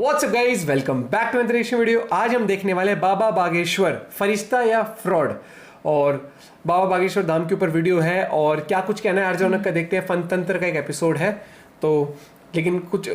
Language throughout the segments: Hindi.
What's up guys, welcome back to Antariksh video. आज हम देखने वाले हैं बाबा बागेश्वर फरिश्ता या फ्रॉड। और बाबा बागेश्वर धाम के ऊपर वीडियो है और क्या कुछ कहना है आरजे रौनक का देखते हैं। फन तंत्र का एक एपिसोड है तो, लेकिन कुछ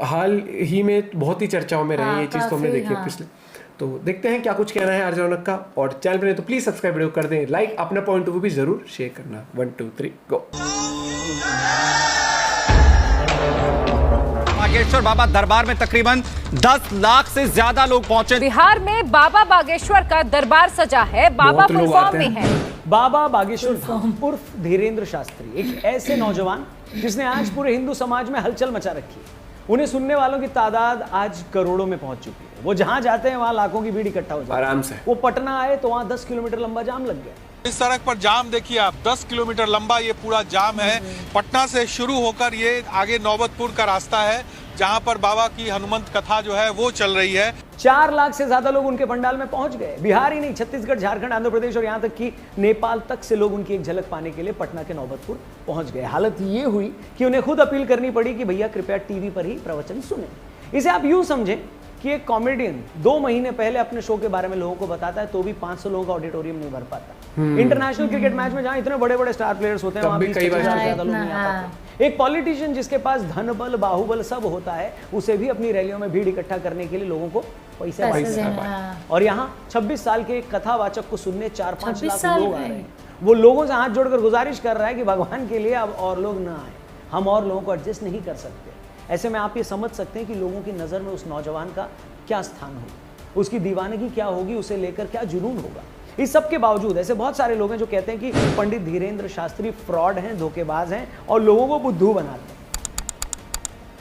हाल ही में बहुत ही चर्चाओं में रही ये चीज़ तो हमने देखी पिछले। तो देखते हैं क्या कुछ कहना है आरजे रौनक का। और चैनल पर नहीं तो प्लीज सब्सक्राइब वीडियो कर दें, लाइक, अपना पॉइंट ऑफ व्यू भी जरूर शेयर करना। 1 2 3 गो। बागेश्वर बाबा दरबार में तकरीबन 10 लाख से ज्यादा लोग पहुंचे। बिहार में बाबा बागेश्वर का दरबार सजा है। बाबा फुल फॉर्म में है बाबा बागेश्वर उर्फ धीरेंद्र शास्त्री, एक ऐसे नौजवान जिसने आज पूरे हिंदू समाज में हलचल मचा रखी है। उन्हें सुनने वालों की तादाद आज करोड़ों में पहुंच चुकी है। वो जहां जाते हैं वहां लाखों की भीड़ इकट्ठा हो जाती है। आराम से वो पटना आए तो वहां 10 किलोमीटर लंबा जाम लग गया। इस सड़क पर जाम देखिए आप, 10 किलोमीटर लंबा ये पूरा जाम है। पटना से शुरू होकर ये आगे नौबतपुर का रास्ता है जहां पर बाबा की हनुमंत कथा जो है वो चल रही है। 4 लाख से ज्यादा लोग उनके पंडाल में पहुंच गए। बिहार ही नहीं, छत्तीसगढ़, झारखंड, आंध्र प्रदेश और यहां तक कि नेपाल तक से लोग उनकी एक झलक पाने के लिए पटना के नौबतपुर पहुंच गए। हालत ये हुई कि उन्हें खुद अपील करनी पड़ी कि भैया कृपया टीवी पर ही प्रवचन सुने। इसे आप यूं समझें कि एक कॉमेडियन 2 महीने पहले अपने शो के बारे में लोगों को बताता है तो भी 500 लोगों का ऑडिटोरियम नहीं भर पाता। इंटरनेशनल क्रिकेट मैच में जहां इतने बड़े बड़े स्टार प्लेयर्स होते हैं वहां भी कई बार ज्यादा लोग नहीं आ पाते। एक पॉलिटिशियन जिसके पास धन बल बाहुबल सब होता है, उसे भी अपनी रैलियों में भीड़ इकट्ठा करने के लिए लोगों को पैसा और यहाँ 26 साल के कथावाचक को सुनने 4-5 लाख लोग आ रहे हैं। वो लोगों से हाथ जोड़कर गुजारिश कर रहा है कि भगवान के लिए अब और लोग ना आए, हम और लोगों को एडजस्ट नहीं कर सकते। ऐसे में आप ये समझ सकते हैं कि लोगों की नज़र में उस नौजवान का क्या स्थान होगा, उसकी दीवानगी क्या होगी, उसे लेकर क्या जुनून होगा। इस सब के बावजूद ऐसे बहुत सारे लोग हैं जो कहते हैं कि पंडित धीरेंद्र शास्त्री फ्रॉड हैं, धोखेबाज हैं और लोगों को बुद्धू बनाते हैं।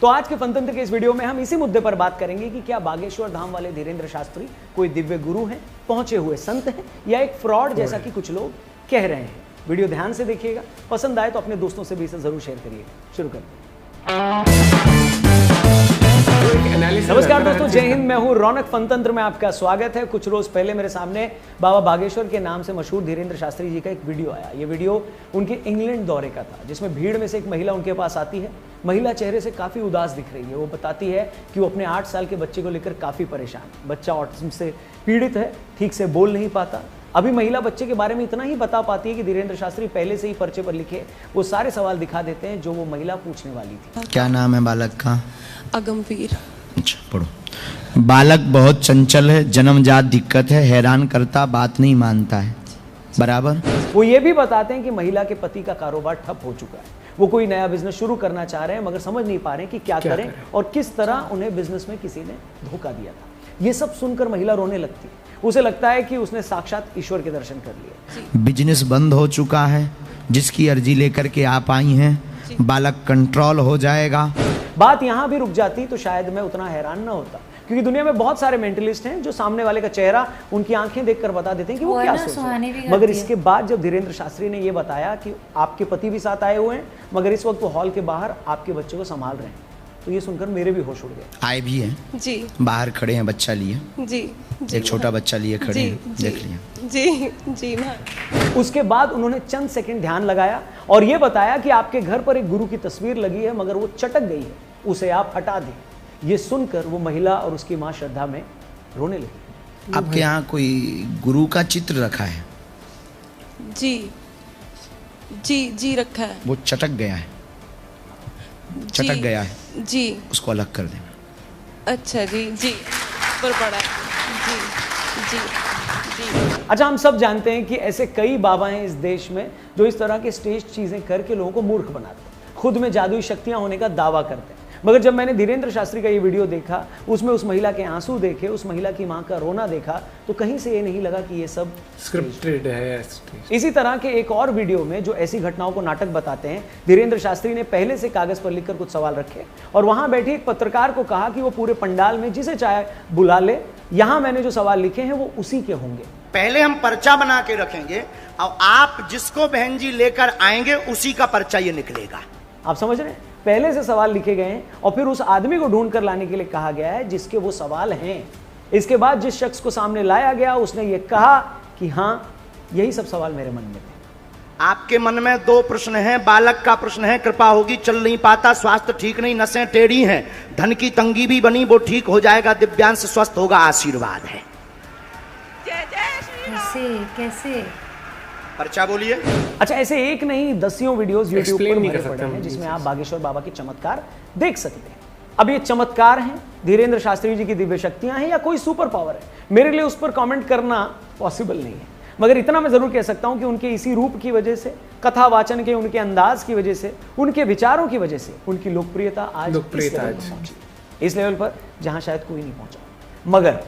तो आज के फनतंत्र के इस वीडियो में हम इसी मुद्दे पर बात करेंगे कि क्या बागेश्वर धाम वाले धीरेंद्र शास्त्री कोई दिव्य गुरु हैं, पहुंचे हुए संत हैं, या एक फ्रॉड जैसा कि कुछ लोग कह रहे हैं। वीडियो ध्यान से देखिएगा, पसंद आए तो अपने दोस्तों से भी इसे जरूर शेयर करिएगा। शुरू करते हैं। नमस्कार दोस्तों, जय हिंद। मैं हूं रौनक। फनतंत्र में आपका स्वागत है। कुछ रोज पहले मेरे सामने बाबा बागेश्वर के नाम से मशहूर धीरेंद्र शास्त्री जी का एक वीडियो आया। ये वीडियो उनके इंग्लैंड दौरे का था, जिसमें भीड़ में से एक महिला उनके पास आती है। महिला चेहरे से काफी उदास दिख रही है। वो बताती है कि वो अपने 8 साल के बच्चे को लेकर काफी परेशान है। बच्चा ऑटिज्म से पीड़ित है, ठीक से बोल नहीं पाता। अभी महिला बच्चे के बारे में इतना ही बता पाती है कि धीरेंद्र शास्त्री पहले से ही पर्चे पर लिखे वो सारे सवाल दिखा देते हैं जो वो महिला पूछने वाली थी। क्या नाम है बालक का? अगमवीर। अच्छा, पढ़ो। बालक बहुत चंचल है, जन्मजात दिक्कत है, हैरान करता, बात नहीं मानता है। बराबर। वो ये भी बताते हैं कि महिला के पति का कारोबार ठप हो चुका है। वो कोई नया बिजनेस शुरू करना चाह रहे हैं मगर समझ नहीं पा रहे कि क्या करें और किस तरह उन्हें बिजनेस में किसी ने धोखा दिया था। ये सब सुनकर महिला रोने लगती है। उसे लगता है कि उसने साक्षात ईश्वर के दर्शन कर लिए। बिजनेस बंद हो चुका है, जिसकी अर्जी लेकर के आप आई हैं। बालक कंट्रोल हो जाएगा। बात यहां भी रुक जाती तो शायद मैं उतना हैरान ना होता, क्योंकि दुनिया में बहुत सारे मेंटलिस्ट हैं जो सामने वाले का चेहरा, उनकी आंखें देखकर बता देते हैं कि वो क्या सोच रहे हैं। मगर इसके बाद जब धीरेंद्र शास्त्री ने ये बताया कि आपके पति भी साथ आए हुए हैं मगर इस वक्त वो हॉल के बाहर आपके बच्चे को संभाल रहे हैं, तो ये सुनकर मेरे भी होश उड़ गए। आए भी हैं जी, बाहर खड़े हैं, बच्चा लिए जी, जी, एक छोटा बच्चा लिए खड़े हैं, देख लिया जी जी ना। उसके बाद उन्होंने चंद सेकंड ध्यान लगाया और ये बताया कि आपके घर पर एक गुरु की तस्वीर लगी है मगर वो चटक गई है, उसे आप हटा दें। ये सुनकर वो महिला और उसकी मां श्रद्धा में रोने लगी। आपके यहाँ कोई गुरु का चित्र रखा है? जी जी जी रखा है। वो चटक गया है, चटक गया है जी, उसको अलग कर देना। अच्छा जी जी, पर पड़ा है जी जी जी। अच्छा, हम सब जानते हैं कि ऐसे कई बाबा हैं इस देश में जो इस तरह के स्टेज चीजें करके लोगों को मूर्ख बनाते हैं, खुद में जादुई शक्तियां होने का दावा करते हैं। मगर जब मैंने धीरेंद्र शास्त्री का ये वीडियो देखा, उसमें उस महिला के आंसू देखे, उस महिला की मां का रोना देखा, तो कहीं से ये नहीं लगा कि ये सब स्क्रिप्टेड है। इसी तरह के एक और वीडियो में जो ऐसी घटनाओं को नाटक बताते हैं, धीरेंद्र शास्त्री ने पहले से कागज पर लिखकर कुछ सवाल रखे और वहां बैठी एक पत्रकार को कहा कि वो पूरे पंडाल में जिसे चाहे बुला ले, यहां मैंने जो सवाल लिखे हैं वो उसी के होंगे। पहले हम पर्चा बना के रखेंगे और आप जिसको बहन जी लेकर आएंगे उसी का पर्चा ये निकलेगा। आप समझ रहे हैं? पहले से सवाल लिखे गए हैं और फिर उस आदमी को ढूंढ कर लाने के लिए कहा गया है जिसके वो सवाल हैं। इसके बाद जिस शख्स को सामने लाया गया उसने ये कहा कि हाँ, यही सब सवाल मेरे मन में थे। आपके मन में दो प्रश्न हैं। बालक का प्रश्न है, कृपा होगी, चल नहीं पाता, स्वास्थ्य ठीक नहीं, नसें टेढ़ी हैं, धन की तंगी भी बनी, वो ठीक हो जाएगा, दिव्यांश स्वस्थ होगा, आशीर्वाद है। कैसे कैसे पर्चा बोलिए। अच्छा, ऐसे एक नहीं दसियों वीडियोस यूट्यूब Explain पर नहीं भरे कर सकते पड़े हैं हम जिसमें इस आप बागेश्वर बाबा के चमत्कार देख सकते हैं। अब ये चमत्कार हैं, धीरेन्द्र शास्त्री जी की दिव्य शक्तियां हैं, या कोई सुपर पावर है, मेरे लिए उस पर कमेंट करना पॉसिबल नहीं है। मगर इतना मैं जरूर कह सकता हूं कि उनके इसी रूप की वजह से, कथा वाचन के उनके अंदाज की वजह से, उनके विचारों की वजह से उनकी लोकप्रियता आज इस लेवल पर पहुंची, इस लेवल पर जहां शायद कोई नहीं पहुंचा। मगर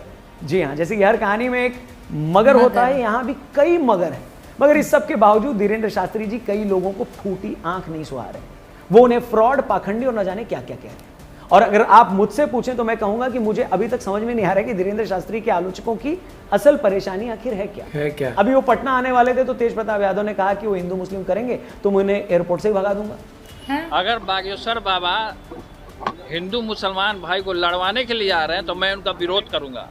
जी हाँ, जैसे कि हर कहानी में एक मगर होता है, यहां भी कई मगर हैं। मगर इस सब के बावजूद धीरेन्द्र शास्त्री जी कई लोगों को फूटी आंख नहीं सुहा रहे। वो उन्हें फ्रॉड, पाखंडी और न जाने क्या क्या कह रहे हैं। और अगर आप मुझसे पूछें तो मैं कहूंगा कि मुझे अभी तक समझ में नहीं आ रहा है कि धीरेन्द्र शास्त्री के आलोचकों की असल परेशानी आखिर है क्या। अभी वो पटना आने वाले थे तो तेज प्रताप यादव ने कहा कि वो हिंदू मुस्लिम करेंगे तो मैं उन्हें एयरपोर्ट से ही भगा दूंगा। अगर बागेश्वर बाबा हिंदू मुसलमान भाई को लड़वाने के लिए आ रहे हैं तो मैं उनका विरोध करूंगा,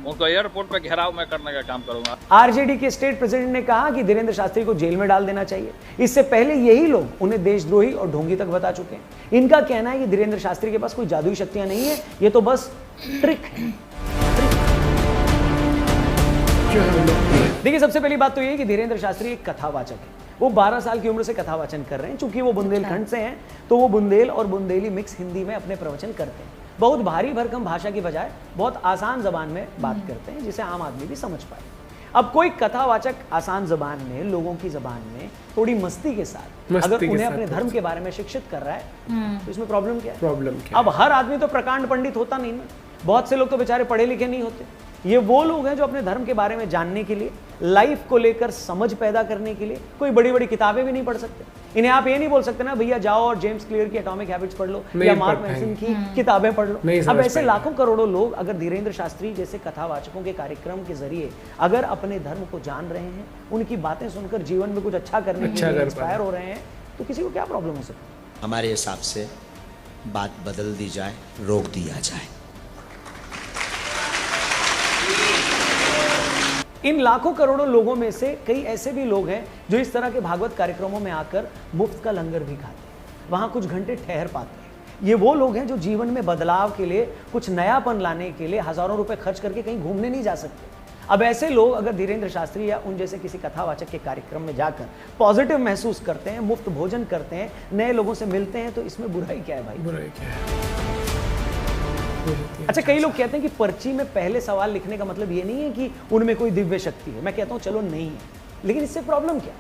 उनको एयरपोर्ट पर घेराव में करने का काम करूंगा। आरजेडी के स्टेट प्रेसिडेंट ने कहा कि धीरेन्द्र शास्त्री को जेल में डाल देना चाहिए। इससे पहले यही लोग उन्हें देशद्रोही और ढोंगी तक बता चुके हैं। इनका कहना है कि धीरेन्द्र शास्त्री के पास कोई जादुई शक्तियां नहीं है, ये तो बस ट्रिक है। देखिए, सबसे पहली बात तो ये कि धीरेन्द्र शास्त्री एक कथावाचक है। वो 12 साल की उम्र से कथावाचन कर रहे हैं। चूंकि वो बुंदेलखंड से हैं तो वो बुंदेल और बुंदेली मिक्स हिंदी में अपने प्रवचन करते हैं। बहुत भारी भरकम भाषा की बजाय बहुत आसान जबान में बात करते हैं जिसे आम आदमी भी समझ पाए। अब कोई कथावाचक आसान जबान में, लोगों की जबान में थोड़ी मस्ती के साथ अगर उन्हें अपने धर्म के बारे में शिक्षित कर रहा है तो इसमें प्रॉब्लम क्या है? अब हर आदमी तो प्रकांड पंडित होता नहीं ना, बहुत से लोग तो बेचारे पढ़े लिखे नहीं होते। ये वो लोग हैं जो अपने धर्म के बारे में जानने के लिए, लाइफ को लेकर समझ पैदा करने के लिए कोई बड़ी बड़ी किताबें भी नहीं पढ़ सकते। इन्हें आप ये नहीं बोल सकते ना भैया जाओ और जेम्स क्लियर की एटॉमिक हैबिट्स पढ़ लो या मार्क मैनसन की किताबें पढ़ लो। अब ऐसे लाखों करोड़ों लोग अगर धीरेन्द्र शास्त्री जैसे कथावाचकों के कार्यक्रम के जरिए अगर अपने धर्म को जान रहे हैं, उनकी बातें सुनकर जीवन में कुछ अच्छा करने के लिए इंस्पायर हो रहे हैं, तो किसी को क्या प्रॉब्लम हो सकती है? हमारे हिसाब से बात बदल दी जाए, रोक दिया जाए। इन लाखों करोड़ों लोगों में से कई ऐसे भी लोग हैं जो इस तरह के भागवत कार्यक्रमों में आकर मुफ्त का लंगर भी खाते हैं, वहां कुछ घंटे ठहर पाते हैं। ये वो लोग हैं जो जीवन में बदलाव के लिए, कुछ नयापन लाने के लिए हजारों रुपए खर्च करके कहीं घूमने नहीं जा सकते। अब ऐसे लोग अगर धीरेन्द्र शास्त्री या उन जैसे किसी कथावाचक के कार्यक्रम में जाकर पॉजिटिव महसूस करते हैं, मुफ्त भोजन करते हैं, नए लोगों से मिलते हैं, तो इसमें बुराई क्या है भाई? बुराई क्या है? अच्छा, कई लोग कहते हैं कि पर्ची में पहले सवाल लिखने का मतलब ये नहीं है कि उनमें कोई दिव्य शक्ति है। मैं कहता हूं चलो नहीं है, लेकिन इससे प्रॉब्लम क्या है?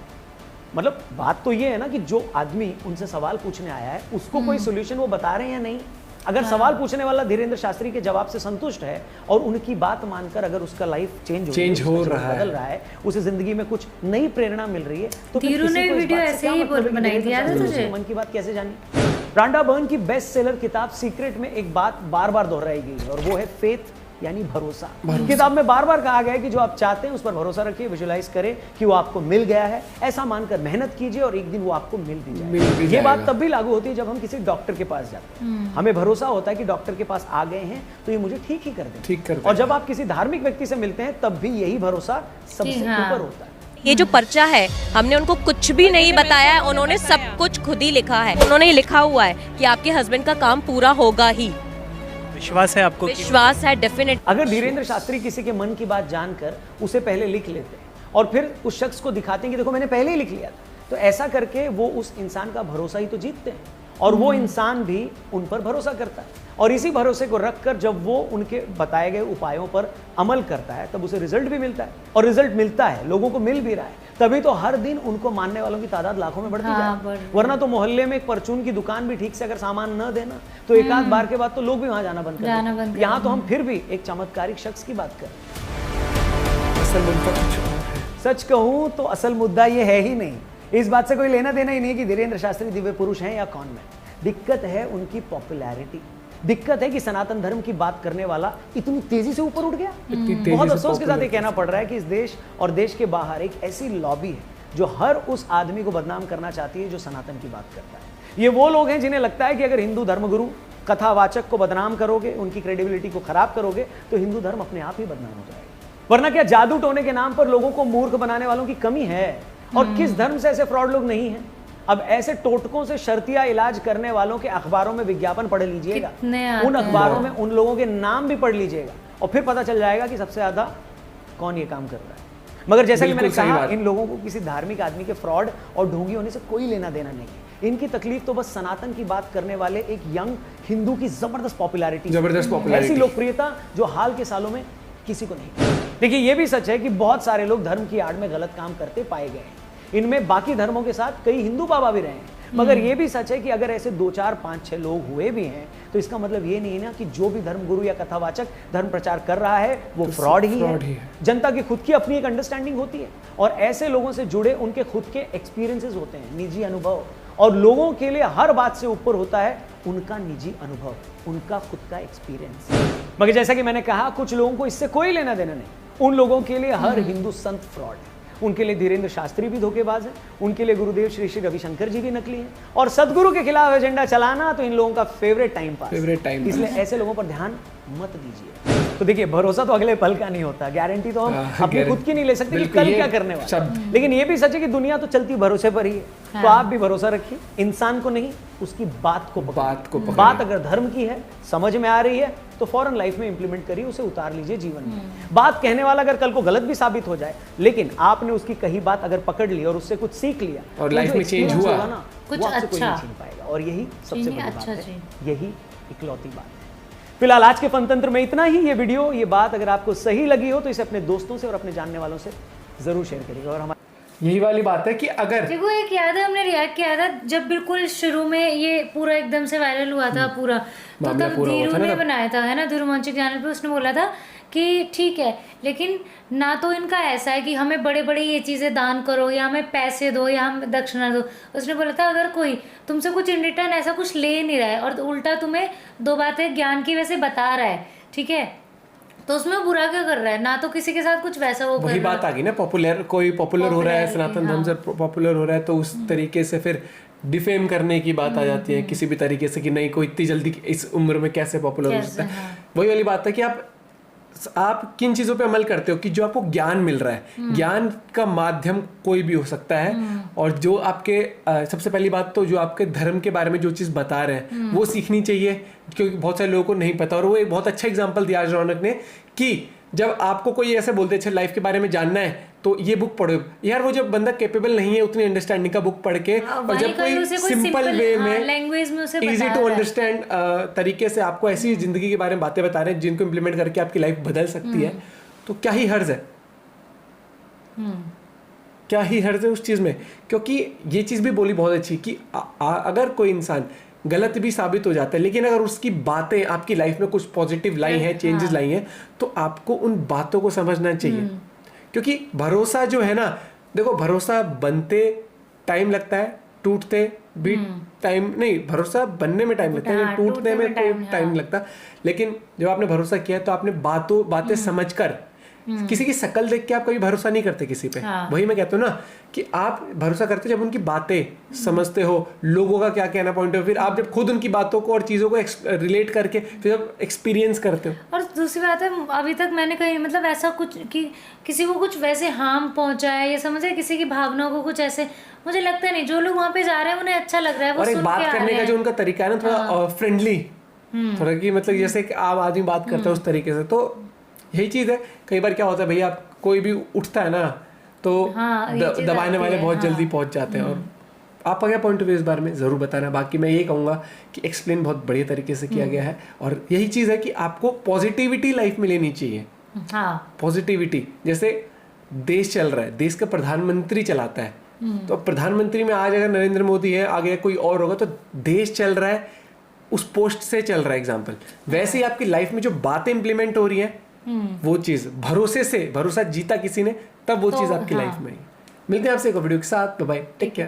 मतलब बात तो ये है ना कि जो आदमी उनसे सवाल पूछने आया है उसको कोई सोल्यूशन वो बता रहे हैं या नहीं। अगर सवाल पूछने वाला धीरेन्द्र शास्त्री के जवाब से संतुष्ट है और उनकी बात मानकर अगर उसका लाइफ चेंज हो रहा है, बदल रहा है, उसे जिंदगी में कुछ नई प्रेरणा मिल रही है, तो तीरू ने वीडियो ऐसे ही बनाई थी, याद है तुझे? मन की बात कैसे जानी? रांडा बर्न की बेस्ट सेलर किताब सीक्रेट में एक बात बार बार दोहराई गई है और वो है फेथ, यानी भरोसा। किताब में बार बार कहा गया है कि जो आप चाहते हैं उस पर भरोसा रखिए, विजुअलाइज करें कि वो आपको मिल गया है, ऐसा मानकर मेहनत कीजिए और एक दिन वो आपको मिल भी जाएगा। ये बात तब भी लागू होती है जब हम किसी डॉक्टर के पास जाते हैं। हमें भरोसा होता है कि डॉक्टर के पास आ गए हैं तो ये मुझे ठीक ही कर दें। और जब आप किसी धार्मिक व्यक्ति से मिलते हैं तब भी यही भरोसा सबसे ऊपर होता है। ये जो पर्चा है, हमने उनको कुछ भी नहीं बताया है, उन्होंने सब कुछ खुद ही लिखा है। उन्होंने लिखा हुआ है कि आपके हस्बैंड का काम पूरा होगा ही। विश्वास है आपको? विश्वास है, डेफिनेट। अगर धीरेन्द्र शास्त्री किसी के मन की बात जानकर उसे पहले लिख लेते हैं और फिर उस शख्स को दिखाते हैं कि देखो मैंने पहले ही लिख लिया था, तो ऐसा करके वो उस इंसान का भरोसा ही तो जीतते हैं और वो इंसान भी उन पर भरोसा करता है। और इसी भरोसे को रखकर जब वो उनके बताए गए उपायों पर अमल करता है तब उसे रिजल्ट भी मिलता है, और रिजल्ट मिलता है, लोगों को मिल भी रहा है, तभी तो हर दिन उनको मानने वालों की तादाद लाखों में बढ़ती जाए। वरना तो मोहल्ले में एक परचून की दुकान भी ठीक से अगर सामान न देना तो एक आध बार के बाद तो लोग भी वहां जाना बंद कर देते। यहाँ तो हम फिर भी एक चमत्कारिक शख्स की बात करें। सच कहूं तो असल मुद्दा ये है ही नहीं। इस बात से कोई लेना देना ही नहीं कि धीरेन्द्र शास्त्री दिव्य पुरुष हैं या कौन में। दिक्कत है उनकी पॉपुलैरिटी। दिक्कत है कि सनातन धर्म की बात करने वाला इतनी तेजी से ऊपर उठ गया। बहुत अफसोस के साथ ये कहना पड़ रहा है कि इस देश और देश के बाहर एक ऐसी लॉबी है जो हर उस आदमी को बदनाम करना चाहती है जो सनातन की बात करता है। ये वो लोग हैं जिन्हें लगता है कि अगर हिंदू धर्मगुरु कथावाचक को बदनाम करोगे, उनकी क्रेडिबिलिटी को खराब करोगे, तो हिंदू धर्म अपने आप ही बदनाम हो जाएगा। वरना क्या जादू टोने के नाम पर लोगों को मूर्ख बनाने वालों की कमी है? और किस धर्म से ऐसे फ्रॉड लोग नहीं हैं? अब ऐसे टोटकों से शर्तिया इलाज करने वालों के अखबारों में विज्ञापन पढ़ लीजिएगा, उन अखबारों में उन लोगों के नाम भी पढ़ लीजिएगा और फिर पता चल जाएगा कि सबसे ज्यादा कौन ये काम कर रहा है। मगर जैसा कि मैंने कहा, इन लोगों को किसी धार्मिक आदमी के फ्रॉड और ढोंगी होने से कोई लेना देना नहीं है। इनकी तकलीफ तो बस सनातन की बात करने वाले एक यंग हिंदू की जबरदस्त पॉपुलैरिटी, ऐसी लोकप्रियता जो हाल के सालों में किसी को नहीं। देखिए, ये भी सच है कि बहुत सारे लोग धर्म की आड़ में गलत काम करते पाए गए हैं। इनमें बाकी धर्मों के साथ कई हिंदू बाबा भी रहे हैं। मगर ये भी सच है कि अगर ऐसे 2, 4, 5, 6 लोग हुए भी हैं तो इसका मतलब ये नहीं ना कि जो भी धर्मगुरु या कथावाचक धर्म प्रचार कर रहा है वो फ्रॉड ही है। जनता की खुद की अपनी एक अंडरस्टैंडिंग होती है और ऐसे लोगों से जुड़े उनके खुद के एक्सपीरियंसेस होते हैं, निजी अनुभव, और लोगों के लिए हर बात से ऊपर होता है उनका निजी अनुभव, उनका खुद का एक्सपीरियंस। मगर जैसा कि मैंने कहा, कुछ लोगों को इससे कोई लेना देना नहीं। उन लोगों के लिए हर हिंदू संत फ्रॉड है, उनके लिए धीरेन्द्र शास्त्री भी धोखेबाज है, उनके लिए गुरुदेव श्री श्री रविशंकर जी भी नकली हैं, और सदगुरु के खिलाफ एजेंडा चलाना तो इन लोगों का फेवरेट टाइम पास। इसलिए ऐसे लोगों पर ध्यान मत दीजिए। तो देखिए, भरोसा तो अगले पल का नहीं होता, गारंटी तो हम अपनी खुद की नहीं ले सकते कि कल क्या करने वाला। लेकिन ये भी सच है कि दुनिया तो चलती भरोसे पर ही है। तो आप भी भरोसा रखिए, इंसान को नहीं, उसकी बात को बात अगर धर्म की है, समझ में आ रही है, तो फौरन लाइफ में इंप्लीमेंट करिए, उसे उतार लीजिए जीवन में। बात कहने वाला अगर कल को गलत भी साबित हो जाए, लेकिन आपने उसकी कही बात अगर पकड़ ली और उससे कुछ सीख लिया और लाइफ में चेंज हुआ ना, कुछ अच्छा कोई नहीं छीन पाएगा। और यही सबसे बड़ी बात है, यही इकलौती बात है। फिलहाल आज के फनतंत्र में इतना ही। ये वीडियो, ये बात अगर आपको सही लगी हो तो इसे अपने दोस्तों से और अपने जानने वालों से जरूर शेयर करिएगा। और हमारे यही वाली बात है कि अगर देखो, एक याद है हमने रिएक्ट किया था जब बिल्कुल शुरू में ये पूरा एकदम से वायरल हुआ था पूरा, तो तब धीरू ने बनाया था, है ना, धीरू मंचक चैनल पे। उसने बोला था कि ठीक है, लेकिन ना तो इनका ऐसा है कि हमें बड़े बड़े ये चीज़ें दान करो या हमें पैसे दो या हमें दक्षिणा दो। उसने बोला था अगर कोई तुमसे कुछ इन रिटर्न ऐसा कुछ ले नहीं रहा है और उल्टा तुम्हें 2 बातें ज्ञान की वैसे बता रहा है, ठीक है, तो उसमें बुरा क्या कर रहा है? ना तो किसी के साथ कुछ वैसा वो वही बात आ गई ना, कोई पॉपुलर हो रहा है, सनातन धर्म से पॉपुलर हो रहा है, तो उस तरीके से फिर डिफेम करने की बात आ जाती है किसी भी तरीके से कि नहीं, कोई इतनी जल्दी इस उम्र में कैसे पॉपुलर हो सकता है। वही वाली बात है कि आप किन चीज़ों पे अमल करते हो कि जो आपको ज्ञान मिल रहा है। ज्ञान का माध्यम कोई भी हो सकता है, और जो आपके सबसे पहली बात तो जो आपके धर्म के बारे में जो चीज़ बता रहे हैं वो सीखनी चाहिए, क्योंकि बहुत सारे लोगों को नहीं पता। और वो एक बहुत अच्छा एग्जाम्पल दिया आज रौनक ने कि जब आपको कोई ऐसे बोलते अच्छा लाइफ के बारे में जानना है तो ये बुक पढ़ो यार, वो जब बंदा कैपेबल नहीं है उतनी अंडरस्टैंडिंग का बुक पढ़ के, और जब कोई सिंपल वे में लैंग्वेज में उसे इजी टू अंडरस्टैंड तरीके से आपको ऐसी जिंदगी के बारे में बातें बता रहे हैं जिनको इम्प्लीमेंट करके आपकी लाइफ बदल सकती है, तो क्या ही हर्ज है, क्या ही हर्ज है उस चीज में। क्योंकि ये चीज भी बोली बहुत अच्छी कि अगर कोई इंसान गलत भी साबित हो जाता है, लेकिन अगर उसकी बातें आपकी लाइफ में कुछ पॉजिटिव लाई हैं, चेंजेस लाई हैं, तो आपको उन बातों को समझना चाहिए। क्योंकि भरोसा जो है ना, देखो भरोसा बनते टाइम लगता है, टूटते भी टाइम नहीं, भरोसा बनने में टाइम लगता है, टूटने में कोई टाइम लगता। लेकिन जब आपने भरोसा किया तो आपने बातें समझकर, किसी की शक्ल देख के आप कभी भरोसा नहीं करते किसी पे। वही मैं कहता हूँ ना कि आप भरोसा करते जब उनकी बातें समझते हो, लोगों का क्या कहना पॉइंट ऑफ, फिर आप जब खुद उनकी बातों को और चीज़ों को रिलेट करके फिर आप एक्सपीरियंस करते हो। और दूसरी बात है, अभी तक मैंने कहीं मतलब ऐसा कुछ कि किसी को कुछ वैसे हार्म पहुंचा है या समझे किसी की भावनाओं को कुछ ऐसे, मुझे लगता नहीं। जो लोग वहाँ पे जा रहे हैं उन्हें अच्छा लग रहा है, वो और एक बात करने का जो उनका तरीका है ना, थोड़ा फ्रेंडली, थोड़ा कि मतलब जैसे आम आदमी बात करता है उस तरीके से, तो यही चीज़ है। कई बार क्या होता है भैया, कोई भी उठता है ना तो दबाने वाले बहुत जल्दी पहुंच जाते हैं। और आपका क्या पॉइंट ऑफ व्यू इस बारे में ज़रूर बताना। बाकी मैं ये कहूँगा कि एक्सप्लेन बहुत बढ़िया तरीके से किया गया है, और यही चीज़ है कि आपको पॉजिटिविटी लाइफ में लेनी चाहिए। पॉजिटिविटी, जैसे देश चल रहा है, देश का प्रधानमंत्री चलाता है, तो प्रधानमंत्री में आज अगर नरेंद्र मोदी है, आगे कोई और होगा, तो देश चल रहा है उस पोस्ट से चल रहा है एग्जाम्पल। वैसे ही आपकी लाइफ में जो बातें इंप्लीमेंट हो रही हैं, वो चीज भरोसे से, भरोसा जीता किसी ने, तब वो चीज आपकी लाइफ में। मिलते हैं आपसे एक वीडियो के साथ, बाय बाय, टेक केयर।